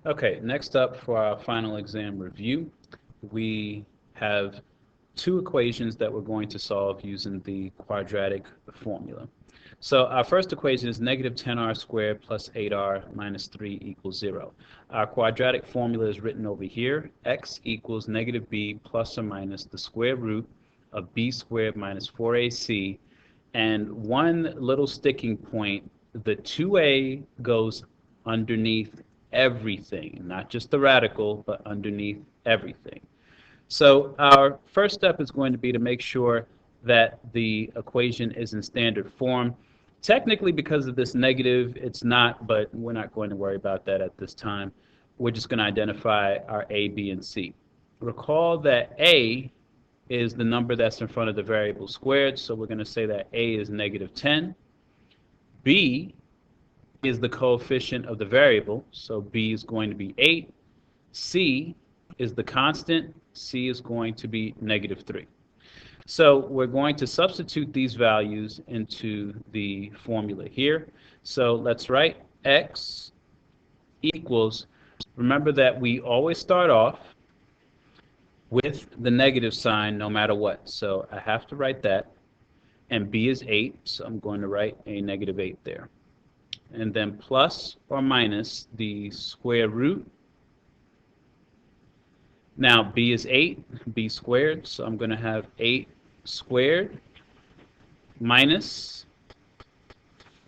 Okay, next up for our final exam review, we have two equations that we're going to solve using the quadratic formula. So our first equation is negative 10r squared plus 8r minus 3 equals 0. Our quadratic formula is written over here. X equals negative b plus or minus the square root of b squared minus 4ac. And one little sticking point, the 2a goes underneath everything, not just the radical, but underneath everything. So our first step is going to be to make sure that the equation is in standard form. Technically, because of this negative, it's not, but we're not going to worry about that at this time. We're just going to identify our A, B, and C. Recall that A is the number that's in front of the variable squared, so we're going to say that A is negative 10. B is the coefficient of the variable, so B is going to be 8. C is the constant, C is going to be negative 3. So we're going to substitute these values into the formula here. So let's write X equals, remember that we always start off with the negative sign no matter what. So I have to write that. And B is 8, so I'm going to write a negative 8 there. And then plus or minus the square root. Now B is 8, B squared, so I'm going to have 8 squared minus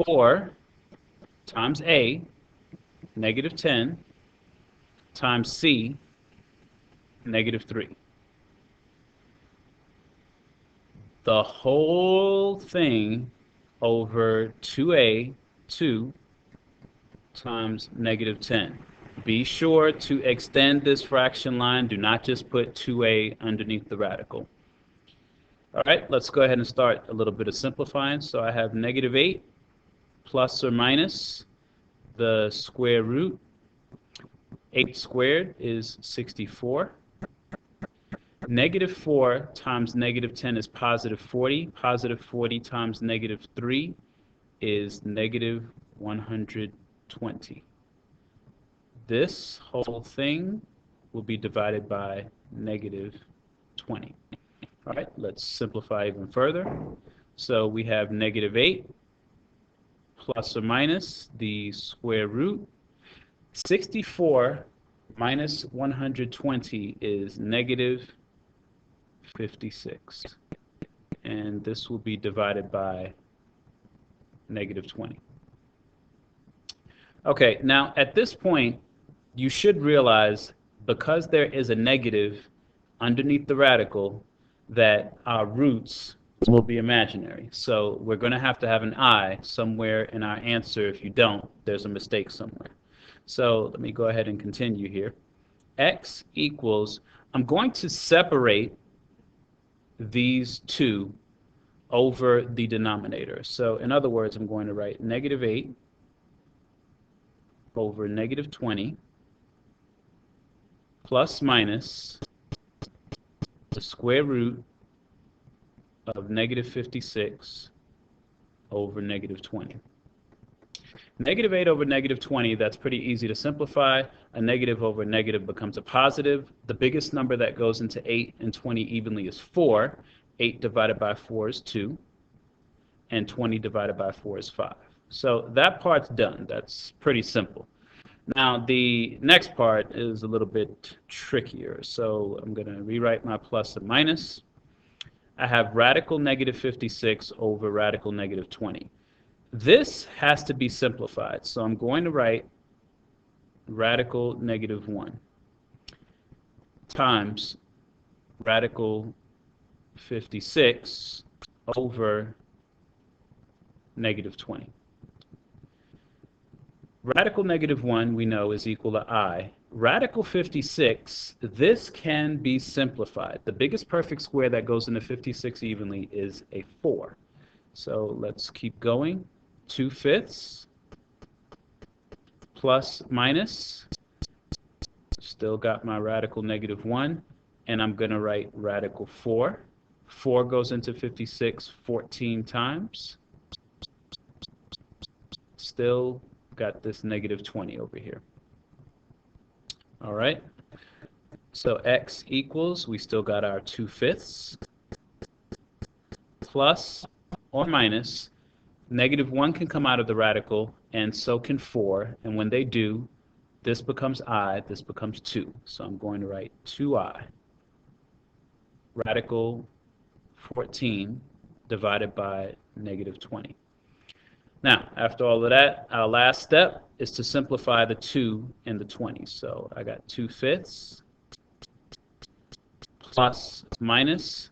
4 times A, negative 10, times C, negative 3. The whole thing over 2A, 2 times negative 10. Be sure to extend this fraction line. Do not just put 2A underneath the radical. All right, let's go ahead and start a little bit of simplifying. So I have negative 8 plus or minus the square root. 8 squared is 64. Negative 4 times negative 10 is positive 40. Positive 40 times negative 3 is negative 120. This whole thing will be divided by negative 20. All right, let's simplify even further. So we have negative 8 plus or minus the square root. 64 minus 120 is negative 56. And this will be divided by negative 20. Okay, now at this point, you should realize because there is a negative underneath the radical that our roots will be imaginary. So we're going to have an I somewhere in our answer. If you don't, there's a mistake somewhere. So let me go ahead and continue here. X equals, I'm going to separate these two over the denominator. So in other words, I'm going to write negative 8 over negative 20 plus minus the square root of negative 56 over negative 20. Negative 8 over negative 20, that's pretty easy to simplify. A negative over negative becomes a positive. The biggest number that goes into 8 and 20 evenly is 4. 8 divided by 4 is 2. And 20 divided by 4 is 5. So that part's done. That's pretty simple. Now, the next part is a little bit trickier. So I'm going to rewrite my plus and minus. I have radical negative 56 over radical negative 20. This has to be simplified. So I'm going to write radical negative 1 times radical 56 over negative 20. Radical negative 1, we know, is equal to I. Radical 56, this can be simplified. The biggest perfect square that goes into 56 evenly is a 4. So let's keep going. 2/5 plus minus. Still got my radical negative 1. And I'm going to write radical 4. 4 goes into 56 14 times. Still got this negative 20 over here. All right. So x equals, we still got our 2/5 plus or minus. -1 can come out of the radical, and so can 4. And when they do, this becomes I, this becomes 2. So I'm going to write 2I. Radical 14 divided by -20. Now, after all of that, our last step is to simplify the 2 and the 20. So I got 2/5 plus minus.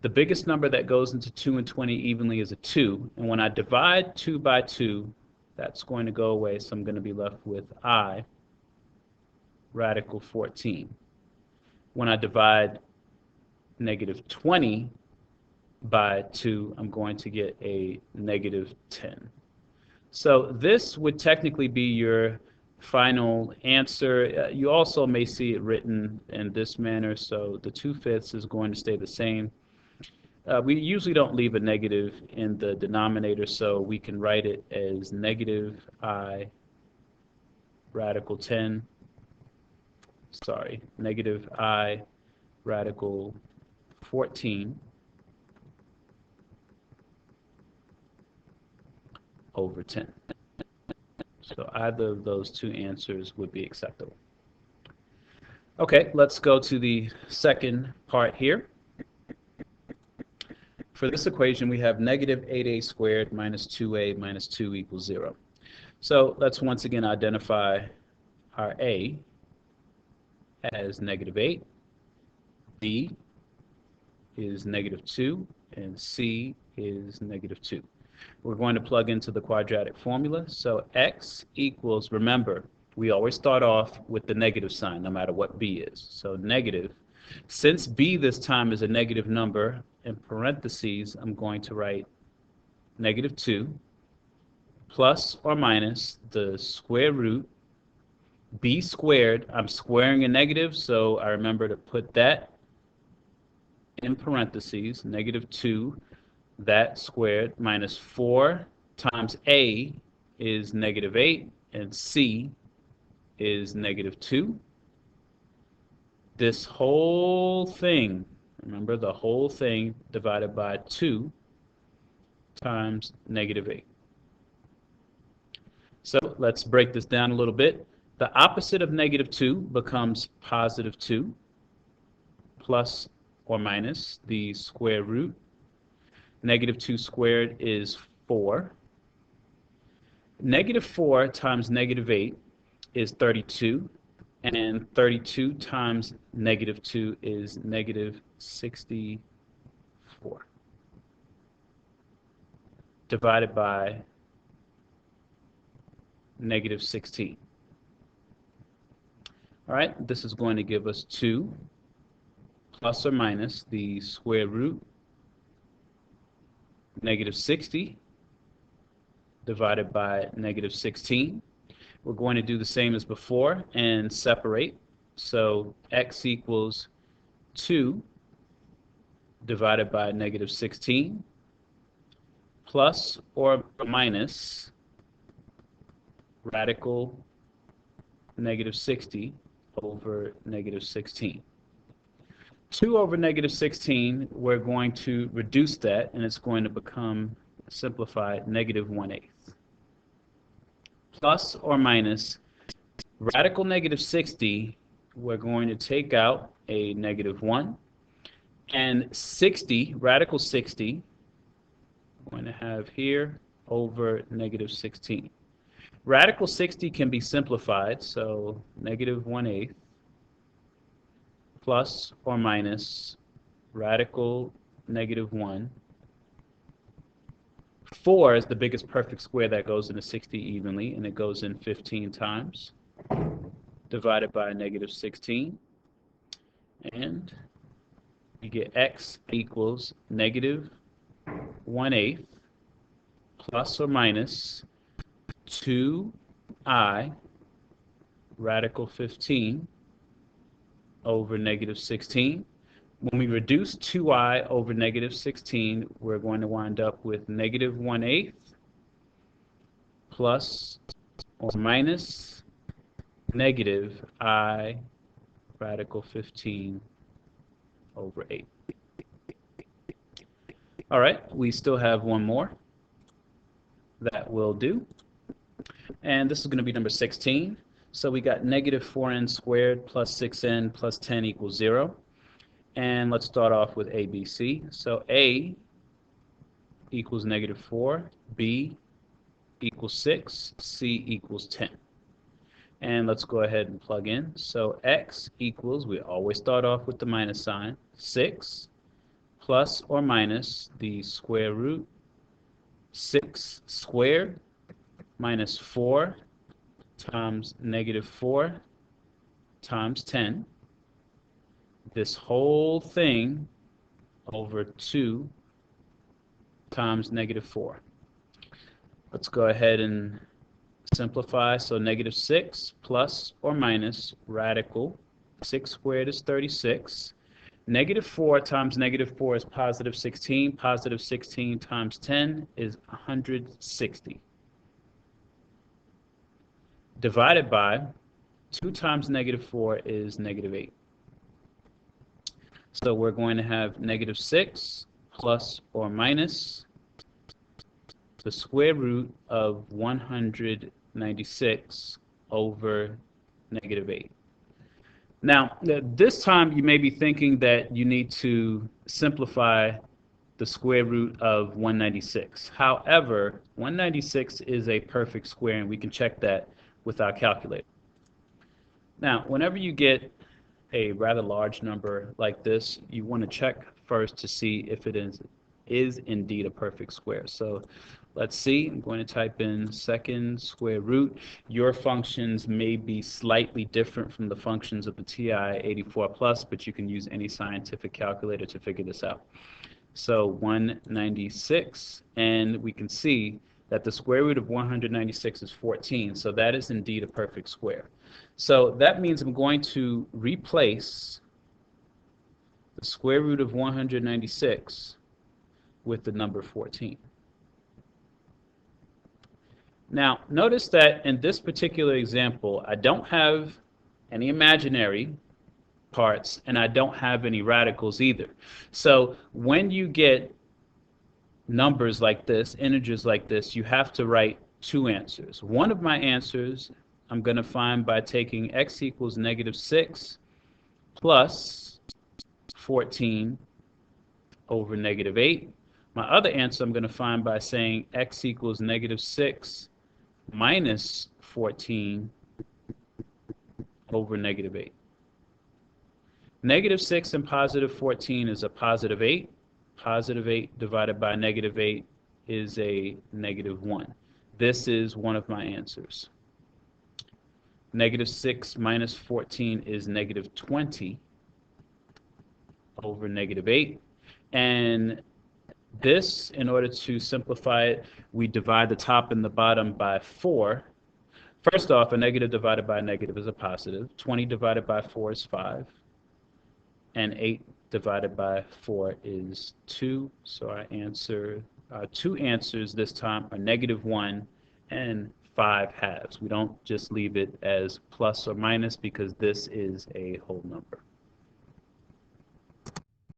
The biggest number that goes into 2 and 20 evenly is a 2. And when I divide 2 by 2, that's going to go away. So I'm going to be left with I radical 14. When I divide -20 by 2, I'm going to get a -10. So this would technically be your final answer. You also may see it written in this manner, so the 2/5 is going to stay the same. We usually don't leave a negative in the denominator, so we can write it as -I radical 10. Sorry, -I radical 14 over 10. So either of those two answers would be acceptable. Okay, let's go to the second part here. For this equation, we have -8a squared minus 2a minus 2 equals 0. So let's once again identify our a as -8, b is -2, and c is -2. We're going to plug into the quadratic formula. So x equals, remember, we always start off with the negative sign no matter what b is. So negative. Since b this time is a negative number, in parentheses, I'm going to write -2 plus or minus the square root b squared. I'm squaring a negative, so I remember to put that in parentheses, -2, that squared, minus 4 times a is -8, and c is -2. This whole thing, remember the whole thing divided by 2 times -8. So let's break this down a little bit. The opposite of -2 becomes +2 plus or minus the square root. -2 squared is 4. -4 times -8 is 32. And 32 times -2 is -64. Divided by -16. All right, this is going to give us 2 plus or minus the square root -60 divided by -16. We're going to do the same as before and separate. So x equals 2 divided by -16 plus or minus radical -60 over -16. 2 over -16, we're going to reduce that, and it's going to become simplified -1/8. Plus or minus radical -60, we're going to take out a -1. And 60, radical 60, we're going to have here over -16. Radical 60 can be simplified, so -1/8 plus or minus radical -1. 4 is the biggest perfect square that goes into 60 evenly, and it goes in 15 times, divided by -16. And you get x equals -1/8 plus or minus 2i radical 15 over -16. When we reduce 2i over -16, we're going to wind up with -1/8 plus or minus -i radical 15 over 8. All right, we still have one more that will do. And this is going to be number 16. So we got negative 4n squared plus 6n plus 10 equals 0. And let's start off with A, B, C. So A equals negative 4, B equals 6, C equals 10. And let's go ahead and plug in. So x equals, we always start off with the minus sign, 6 plus or minus the square root 6 squared minus 4 times negative 4 times 10. This whole thing over 2 times negative 4. Let's go ahead and simplify. So negative 6 plus or minus radical 6 squared is 36. Negative 4 times negative 4 is positive 16. Positive 16 times 10 is 160. Divided by 2 times negative 4 is negative 8. So we're going to have negative 6 plus or minus the square root of 196 over negative 8. Now, this time you may be thinking that you need to simplify the square root of 196. However, 196 is a perfect square, and we can check that with our calculator. Now, whenever you get a rather large number like this, you want to check first to see if it is indeed a perfect square. So let's see. I'm going to type in second square root. Your functions may be slightly different from the functions of the TI-84 Plus, but you can use any scientific calculator to figure this out. So 196, and we can see that the square root of 196 is 14, so that is indeed a perfect square. So that means I'm going to replace the square root of 196 with the number 14. Now, notice that in this particular example, I don't have any imaginary parts, and I don't have any radicals either. So when you get numbers like this, integers like this, you have to write two answers. One of my answers I'm going to find by taking x equals negative 6 plus 14 over negative 8. My other answer I'm going to find by saying x equals negative 6 minus 14 over negative 8. Negative 6 and positive 14 is a positive 8. Positive 8 divided by negative 8 is a negative 1. This is one of my answers. Negative 6 minus 14 is negative 20 over negative 8. And this, in order to simplify it, we divide the top and the bottom by 4. First off, a negative divided by a negative is a positive. 20 divided by 4 is 5. And 8 divided by 4 is 2. So our two answers this time are negative 1 and 5 halves. We don't just leave it as plus or minus because this is a whole number.